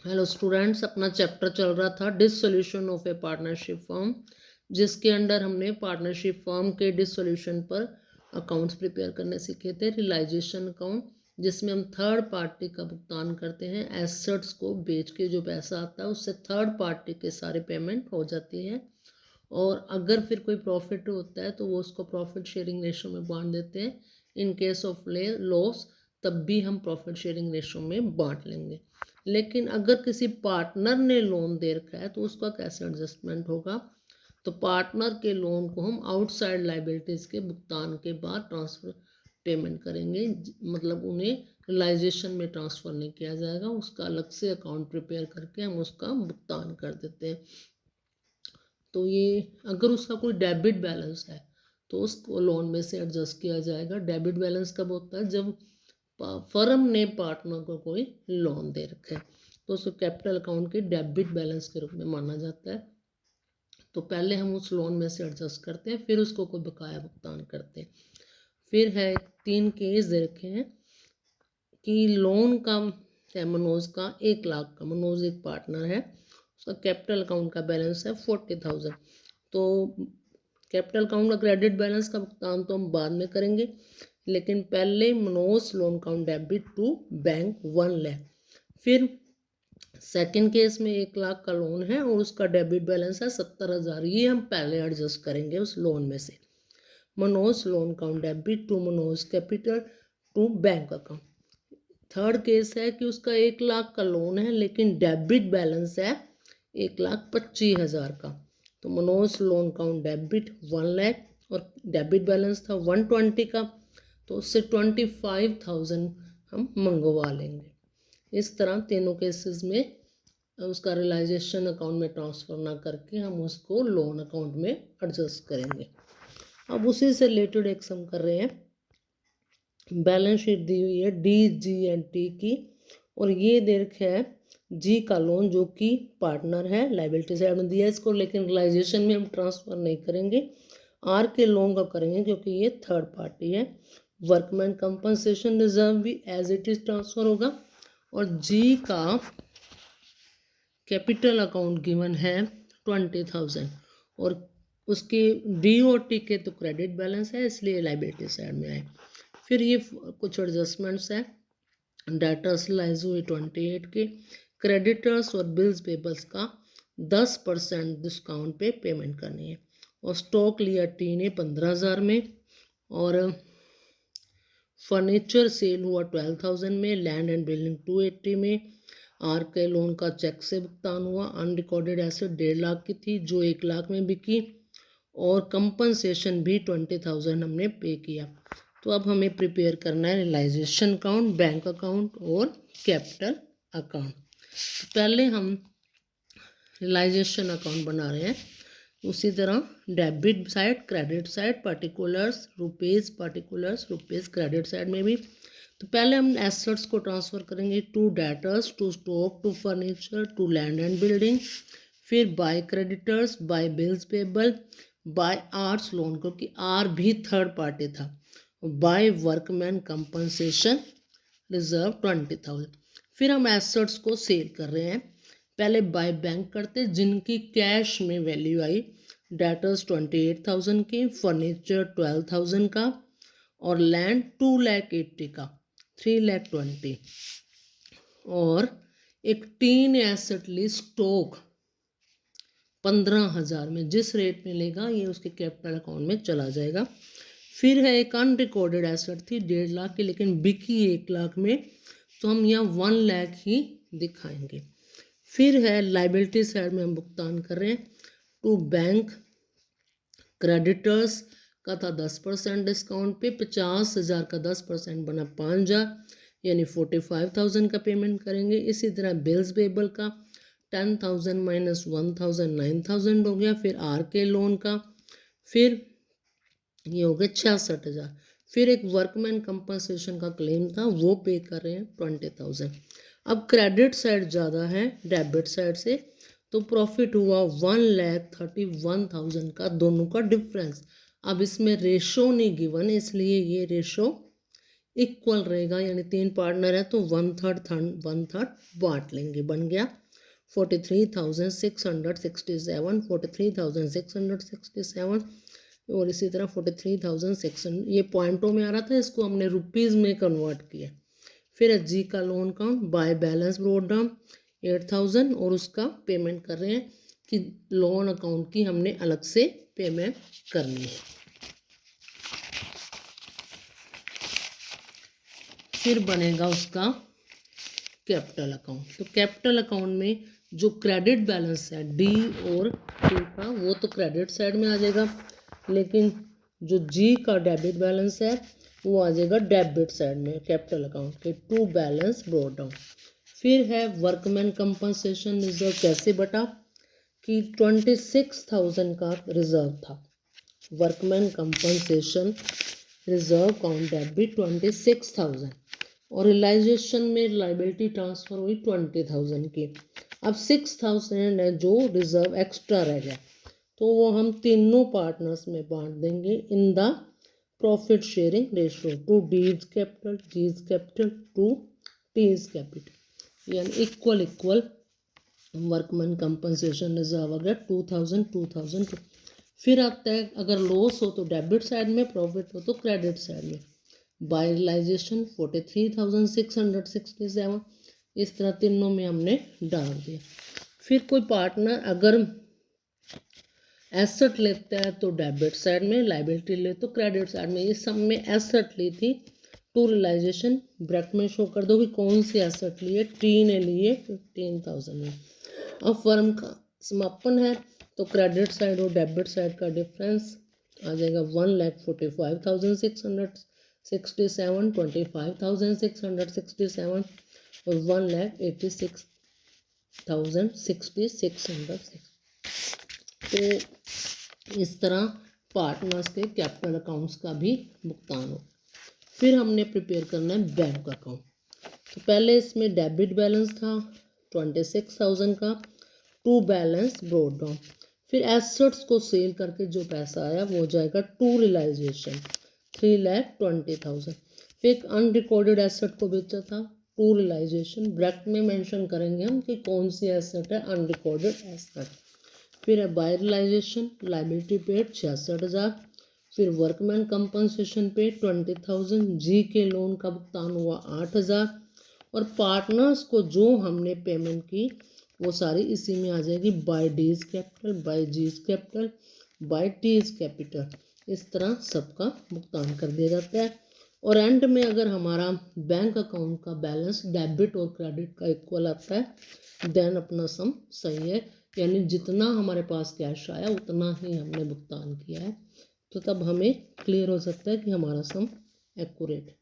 Hello students, अपना chapter चल रहा था dissolution of A partnership firm, जिसके अंडर हमने पार्टनरशिप फर्म के डिसोल्यूशन पर अकाउंट्स प्रिपेयर करने सीखे थे। रियलाइजेशन अकाउंट, जिसमें हम थर्ड पार्टी का भुगतान करते हैं। एसेट्स को बेच के जो पैसा आता है उससे थर्ड पार्टी के सारे पेमेंट हो जाती है, और अगर फिर कोई प्रॉफिट होता है तो वो उसको प्रॉफिट शेयरिंग रेशो में बांट देते हैं। इन केस ऑफ लॉस तब भी हम प्रॉफिट शेयरिंग रेशो में बांट लेंगे। लेकिन अगर किसी पार्टनर ने लोन दे रखा है तो उसका कैसे एडजस्टमेंट होगा? तो पार्टनर के लोन को हम आउटसाइड लाइबिलिटीज़ के भुगतान के बाद ट्रांसफर पेमेंट करेंगे, मतलब उन्हें रियलाइजेशन में ट्रांसफ़र नहीं किया जाएगा, उसका अलग से अकाउंट प्रिपेयर करके हम उसका भुगतान कर देते हैं। तो ये अगर उसका कोई डेबिट बैलेंस है तो उसको लोन में से एडजस्ट किया जाएगा। डेबिट बैलेंस कब होता है? जब फर्म ने पार्टनर को कोई लोन दे रखा है तो उसको कैपिटल अकाउंट के डेबिट बैलेंस के रूप में माना जाता है। तो पहले हम उस लोन में से एडजस्ट करते हैं, फिर उसको कोई बकाया भुगतान करते हैं। फिर है 3 केस दे रखे हैं कि लोन का है मनोज का 1 लाख का। मनोज एक पार्टनर है, उसका कैपिटल अकाउंट का बैलेंस है 40,000। तो कैपिटल अकाउंट का क्रेडिट बैलेंस का भुगतान तो हम बाद में करेंगे, लेकिन पहले Manoj loan account debit to bank 1 lakh. फिर सेकंड केस में 1 लाख का लोन है और उसका डेबिट बैलेंस है 70,000। ये हम पहले एडजस्ट करेंगे उस लोन में से। Manoj loan account debit to Manoj capital to bank account. Third case है कि उसका 1 लाख का लोन है लेकिन डेबिट बैलेंस है 1,25,000 का। तो Manoj loan account debit 1 lakh और डेबिट बैलेंस था 120 का, तो उससे 25,000 हम मंगवा लेंगे। इस तरह तीनों केसेस में उसका रियलाइजेशन अकाउंट में ट्रांसफ़र ना करके हम उसको लोन अकाउंट में एडजस्ट करेंगे। अब उसी से रिलेटेड एक सम कर रहे हैं। बैलेंस शीट दी हुई है डी, जी एंड टी की, और ये दे रखा है जी का लोन जो कि पार्टनर है, लाइबिलिटी साइड में दिया है इसको, लेकिन रियलाइजेशन में हम ट्रांसफ़र नहीं करेंगे। आर के लोन का करेंगे क्योंकि ये थर्ड पार्टी है। वर्कमैन कंपनसेशन रिजर्व भी एज इट इज़ ट्रांसफ़र होगा। और जी का कैपिटल अकाउंट गिवन है 20,000, और उसके डी और टी के तो क्रेडिट बैलेंस है, इसलिए लाइबिलिटी साइड में आए। फिर ये कुछ एडजस्टमेंट्स है। डेटर्स लाइज हुई 28 के, क्रेडिटर्स और बिल्स पेबल्स का 10% डिस्काउंट पे पेमेंट करनी है। और स्टॉक लिया टी ने 15,000 में, और फर्नीचर सेल हुआ 12,000 में, लैंड एंड बिल्डिंग 280 में। आर के लोन का चेक से भुगतान हुआ। अनरिकॉर्डेड एसेट 1.5 लाख की थी जो 1 लाख में बिकी, और कंपनसेशन भी 20,000 हमने पे किया। तो अब हमें प्रिपेयर करना है रियलाइजेशन अकाउंट, बैंक अकाउंट और कैपिटल अकाउंट। तो पहले हम रियलाइजेशन अकाउंट बना रहे हैं। उसी तरह debit side, credit side, particulars rupees credit side में भी। तो पहले हम एसेट्स को ट्रांसफ़र करेंगे to debtors, to stock, to furniture, to land and building. फिर by creditors, by bills payable, by R's loan क्योंकि आर भी थर्ड पार्टी था, बाय वर्कमैन कंपनसेशन रिजर्व 20,000। फिर हम एसेट्स को सेल कर रहे हैं। पहले बाय बैंक करते जिनकी कैश में वैल्यू आई। डेटर्स 28,000 की, फर्नीचर 12,000 का, और लैंड 2,80,000 का, 3,20,000। और एक टीन एसेट ली स्टॉक 15,000 में, जिस रेट में लेगा ये उसके कैपिटल अकाउंट में चला जाएगा। फिर है एक अनरिकॉर्डेड एसेट थी 1.5 लाख की लेकिन बिकी 1 लाख में, तो हम यहाँ 1 लाख ही दिखाएंगे। फिर है लाइबिलिटी साइड में हम भुगतान कर रहे हैं टू बैंक। क्रेडिटर्स का था 10% डिस्काउंट पे, 50,000 का 10% बना 5,000, यानी 45,000 का पेमेंट करेंगे। इसी तरह बिल्स पेबल का 10,000 माइनस 1,000 9,000 हो गया। फिर आर के लोन का फिर ये हो गया 66,000। फिर एक वर्कमैन कंपनसेशन का क्लेम था वो पे कर रहे हैं 20,000। अब क्रेडिट साइड ज़्यादा है डेबिट साइड से, तो प्रॉफिट हुआ 1,31,000 का, दोनों का डिफरेंस। अब इसमें रेशो नहीं गिवन इसलिए ये रेशो इक्वल रहेगा, यानी 3 पार्टनर है तो 1/3 बांट लेंगे। बन गया 43,667, 43,667 और इसी तरह 43,600। ये पॉइंटों में आ रहा था, इसको हमने रुपीज़ में कन्वर्ट किया। फिर है जी का loan count by balance brought down 8,000 और उसका पेमेंट कर रहे हैं कि लोन अकाउंट की हमने अलग से पेमेंट करनी है। फिर बनेगा उसका कैपिटल अकाउंट। तो कैपिटल अकाउंट में जो क्रेडिट बैलेंस है डी और टी का, वो तो क्रेडिट साइड में आ जाएगा, लेकिन जो जी का डेबिट बैलेंस है वो आ जाएगा डेबिट साइड में कैपिटल अकाउंट के, टू बैलेंस ब्रॉट डाउन। फिर है वर्कमैन कंपनसेशन रिजर्व। कैसे बटा कि 26,000 का रिजर्व था, workman compensation reserve count debit 26,000 और रियलाइजेशन में लाइबिलिटी ट्रांसफ़र हुई 20,000 की। अब 6,000 है जो रिजर्व एक्स्ट्रा रह गया, तो वो हम तीनों पार्टनर्स में बांट देंगे in the profit sharing ratio, to D's capital, G's capital to T's capital, यानी इक्वल वर्कमैन कंपनसेशन रिजर्व अगर 2,000। फिर आता है अगर लॉस हो तो डेबिट साइड में, प्रॉफिट हो तो क्रेडिट साइड में। बाय रियलाइजेशन 43,667, इस तरह तीनों में हमने डाल दिया। फिर कोई पार्टनर अगर एसेट लेता है तो डेबिट साइड में, लाइबिलिटी ले तो क्रेडिट साइड में। ये सब में एसेट ली थी, टू रियलाइजेशन ब्रैकेट में शो कर दो कि कौन सी एसेट ली है। टी ने लिए 15,000 में। अब फर्म का समापन है तो क्रेडिट साइड और डेबिट साइड का डिफरेंस आ जाएगा 1,45,667, 25,667 और 1,86,606। तो इस तरह पार्टनर्स के कैपिटल अकाउंट्स का भी भुगतान हो। फिर हमने प्रिपेयर करना है बैंक अकाउंट। तो पहले इसमें डेबिट बैलेंस था 26,000 का, टू बैलेंस ब्रॉट डाउन। फिर एसेट्स को सेल करके जो पैसा आया वो जाएगा टू रियलाइजेशन 3,20,000। फिर एक अनरिकॉर्डेड एसेट को बेचा था, टू रियलाइजेशन ब्रैकेट में मेंशन करेंगे हम कि कौन सी एसेट है, अनरिकॉर्डेड एसेट। फिर है बाय रियलाइजेशन लाइबिलिटी पेड 66,000। फिर वर्कमैन कंपनसेशन पे 20,000, जी के लोन का भुगतान हुआ 8,000 और पार्टनर्स को जो हमने पेमेंट की वो सारी इसी में आ जाएगी, by D's capital, by G's capital, by T's capital. इस तरह सबका भुगतान कर दिया जाता है। और एंड में अगर हमारा बैंक अकाउंट का बैलेंस डेबिट और क्रेडिट का इक्वल आता है देन अपना सम सही है, यानी जितना हमारे पास कैश आया उतना ही हमने भुगतान किया है। तो तब हमें क्लियर हो सकता है कि हमारा सम एक्यूरेट है।